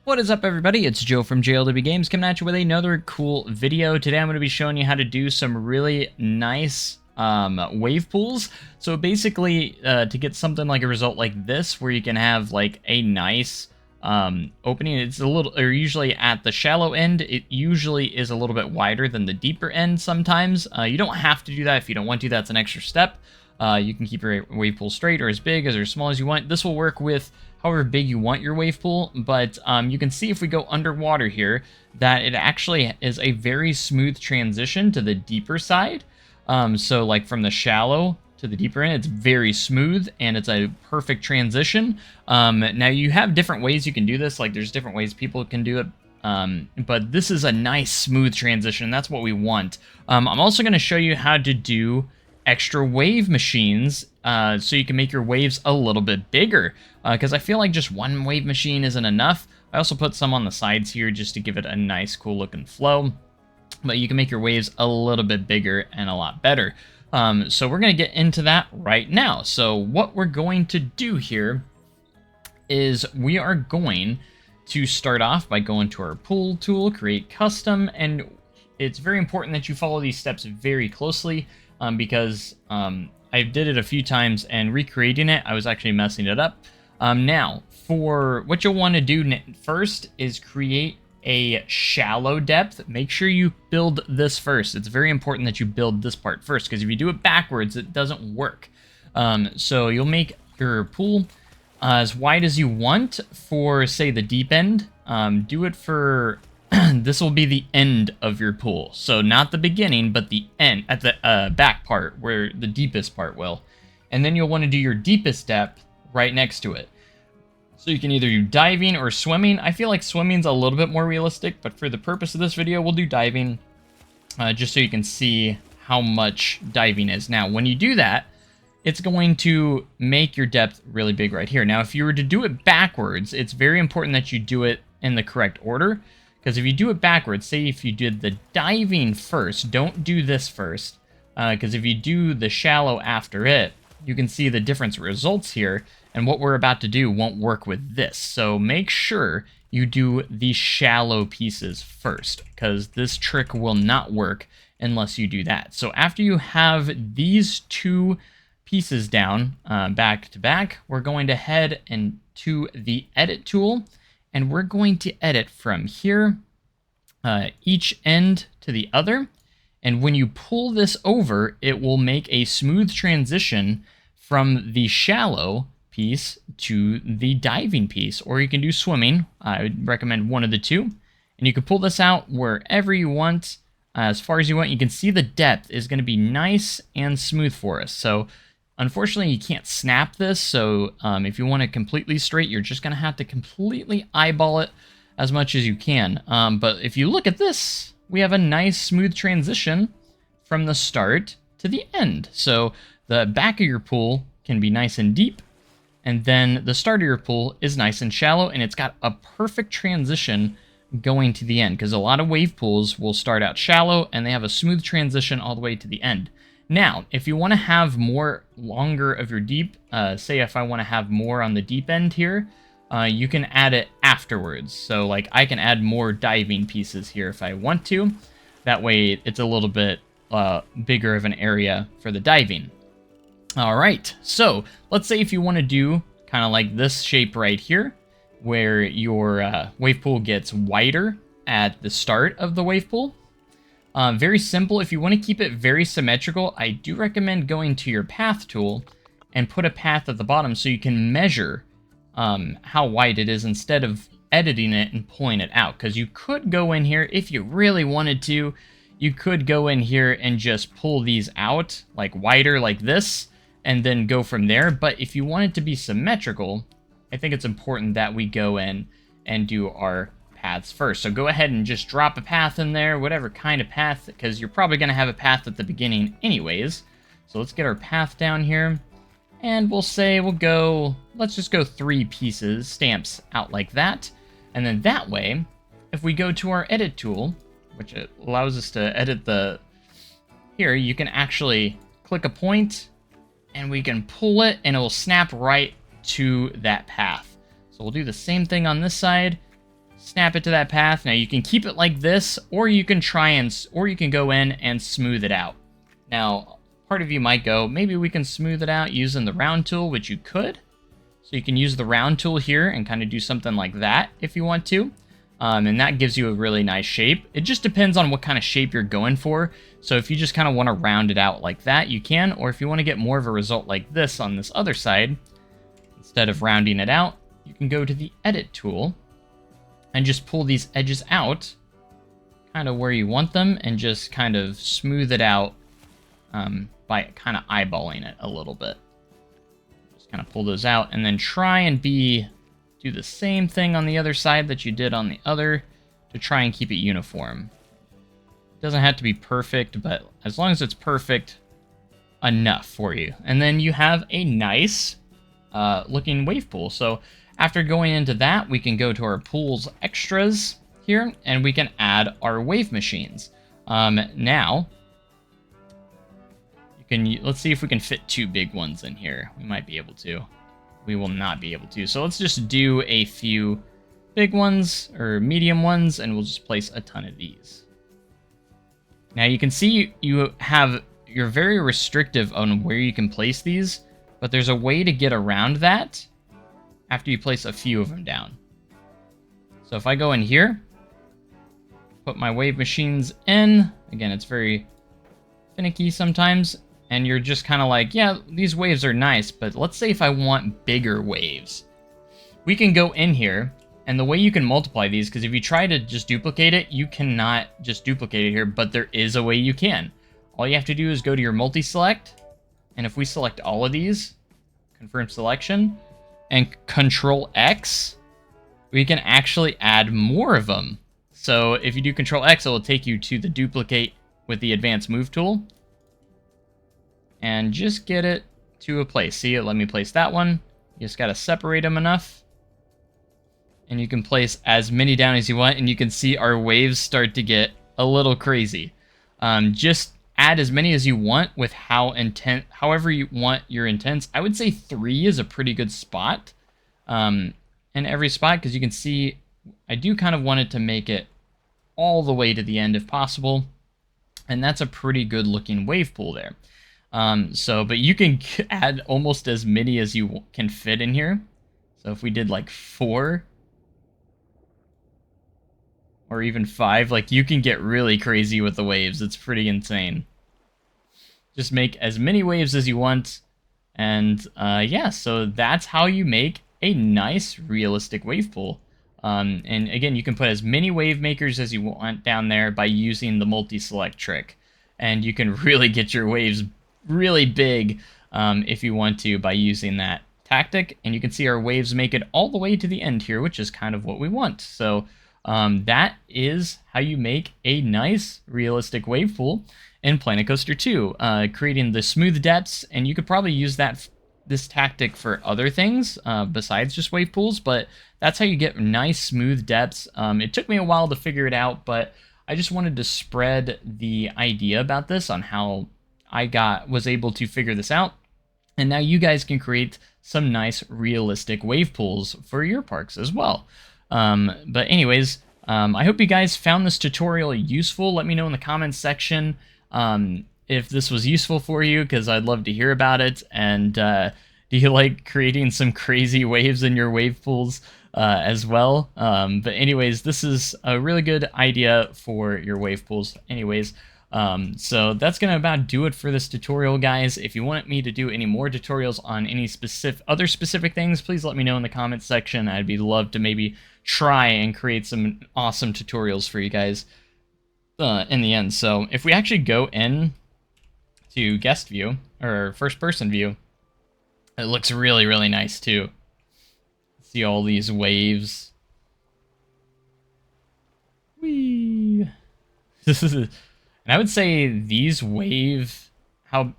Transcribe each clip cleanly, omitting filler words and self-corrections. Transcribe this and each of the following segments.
What is up, everybody? It's Joe from JLW Games coming at you with another cool video. Today I'm going to be showing you how to do some really nice wave pools. So basically, to get something like a result like this, where you can have like a nice opening, it's a little, or usually at the shallow end, it usually is a little bit wider than the deeper end sometimes. You don't have to do that if you don't want to. That's an extra step. You can keep your wave pool straight or as big or as small as you want. This will work with however big you want your wave pool, but you can see if we go underwater here that it actually is a very smooth transition to the deeper side. So like from the shallow to the deeper end, it's very smooth and it's a perfect transition. Now you have different ways you can do this, like there's different ways people can do it, but this is a nice smooth transition. That's what we want. I'm also going to show you how to do extra wave machines so you can make your waves a little bit bigger, because I feel like just one wave machine isn't enough. I also put some on the sides here just to give it a nice cool looking flow, but you can make your waves a little bit bigger and a lot better. So we're going to get into that right now. So what we're going to do here is we are going to start off by going to our pool tool, create custom, and it's very important that you follow these steps very closely, because I did it a few times and recreating it, I was actually messing it up. Now, for what you'll want to do first is create a shallow depth. Make sure you build this first. It's very important that you build this part first, because if you do it backwards, it doesn't work. So you'll make your pool as wide as you want for, say, the deep end. Do it for... this will be the end of your pool. So not the beginning, but the end, at the back part, where the deepest part will. And then you'll want to do your deepest depth right next to it. So you can either do diving or swimming. I feel like swimming's a little bit more realistic, but for the purpose of this video, we'll do diving, just so you can see how much diving is. Now, when you do that, it's going to make your depth really big right here. Now, if you were to do it backwards, it's very important that you do it in the correct order. Because if you do it backwards, say if you did the diving first, don't do this first. Because if you do the shallow after it, you can see the different results here. And what we're about to do won't work with this. So make sure you do the shallow pieces first, because this trick will not work unless you do that. So after you have these two pieces down back to back, we're going to head into the edit tool. And we're going to edit from here, each end to the other. And when you pull this over, it will make a smooth transition from the shallow piece to the diving piece. Or you can do swimming. I would recommend one of the two. And you can pull this out wherever you want, as far as you want. You can see the depth is going to be nice and smooth for us. So unfortunately, you can't snap this, so if you want it completely straight, you're just going to have to completely eyeball it as much as you can. But if you look at this, we have a nice smooth transition from the start to the end. So the back of your pool can be nice and deep, and then the start of your pool is nice and shallow, and it's got a perfect transition going to the end, because a lot of wave pools will start out shallow, and they have a smooth transition all the way to the end. Now, if you want to have more longer of your deep, say if I want to have more on the deep end here, you can add it afterwards. So like I can add more diving pieces here if I want to. That way it's a little bit bigger of an area for the diving. All right, so let's say if you want to do kind of like this shape right here, where your wave pool gets wider at the start of the wave pool. Very simple. If you want to keep it very symmetrical, I do recommend going to your path tool and put a path at the bottom so you can measure how wide it is instead of editing it and pulling it out. Because you could go in here, if you really wanted to, you could go in here and just pull these out like wider like this and then go from there. But if you want it to be symmetrical, I think it's important that we go in and do our paths first. So go ahead and just drop a path in there, whatever kind of path, because you're probably going to have a path at the beginning anyways. So let's get our path down here, and we'll say let's just go 3 pieces, stamps out like that. And then that way, if we go to our edit tool, which allows us to edit here, you can actually click a point and we can pull it and it will snap right to that path. So we'll do the same thing on this side. snap it to that path. Now you can keep it like this, or you can or you can go in and smooth it out. Now, part of you might go, maybe we can smooth it out using the round tool, which you could. So you can use the round tool here and kind of do something like that if you want to. And that gives you a really nice shape. It just depends on what kind of shape you're going for. So if you just kind of want to round it out like that, you can. Or if you want to get more of a result like this on this other side, instead of rounding it out, you can go to the edit tool and just pull these edges out kind of where you want them and just kind of smooth it out by kind of eyeballing it a little bit. Just kind of pull those out and then try and do the same thing on the other side that you did on the other to try and keep it uniform. It doesn't have to be perfect, but as long as it's perfect enough for you. And then you have a nice looking wave pool. So after going into that, we can go to our pools extras here and we can add our wave machines. Now, let's see if we can fit 2 big ones in here. We might be able to. We will not be able to. So let's just do a few big ones or medium ones, and we'll just place a ton of these. Now you can see you're very restrictive on where you can place these, but there's a way to get around that after you place a few of them down. So if I go in here, put my wave machines in, again, it's very finicky sometimes, and you're just kind of like, yeah, these waves are nice, but let's say if I want bigger waves. We can go in here, and the way you can multiply these, because if you try to just duplicate it, you cannot just duplicate it here, but there is a way you can. All you have to do is go to your multi-select, and if we select all of these, confirm selection, and Control X, we can actually add more of them. So if you do Control X, it will take you to the duplicate with the advanced move tool. And just get it to a place. See it? Let me place that one. You just got to separate them enough. And you can place as many down as you want. And you can see our waves start to get a little crazy. Just add as many as you want with however you want your intents. I would say 3 is a pretty good spot in every spot. Because you can see I do kind of want it to make it all the way to the end if possible. And that's a pretty good looking wave pool there. But you can add almost as many as you can fit in here. So if we did like 4 or even 5, like you can get really crazy with the waves. It's pretty insane. Just make as many waves as you want. And yeah, so that's how you make a nice realistic wave pool. And again, you can put as many wave makers as you want down there by using the multi-select trick. And you can really get your waves really big if you want to by using that tactic. And you can see our waves make it all the way to the end here, which is kind of what we want. So that is how you make a nice realistic wave pool in Planet Coaster 2, creating the smooth depths. And you could probably use this tactic for other things besides just wave pools, but that's how you get nice smooth depths. It took me a while to figure it out, but I just wanted to spread the idea about this on how I was able to figure this out. And now you guys can create some nice realistic wave pools for your parks as well. But anyways, I hope you guys found this tutorial useful. Let me know in the comments section if this was useful for you, because I'd love to hear about it. And do you like creating some crazy waves in your wave pools as well? But anyways, this is a really good idea for your wave pools. Anyways, so that's gonna about do it for this tutorial, guys. If you want me to do any more tutorials on any other specific things, please let me know in the comments section. I'd be love to maybe try and create some awesome tutorials for you guys in the end. So if we actually go in to guest view or first person view, it looks really, really nice too. See all these waves. Whee! And I would say how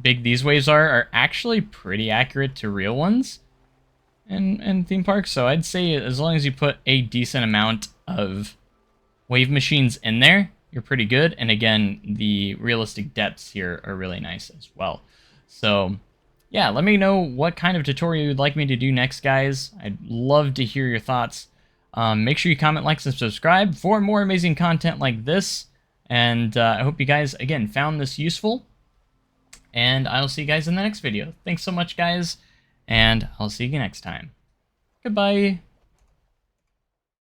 big these waves are actually pretty accurate to real ones in theme parks. So I'd say as long as you put a decent amount of wave machines in there, you're pretty good. And again, the realistic depths here are really nice as well. So yeah, let me know what kind of tutorial you'd like me to do next, guys. I'd love to hear your thoughts. Make sure you comment, like, and subscribe for more amazing content like this. And I hope you guys, again, found this useful. And I'll see you guys in the next video. Thanks so much, guys. And I'll see you next time. Goodbye.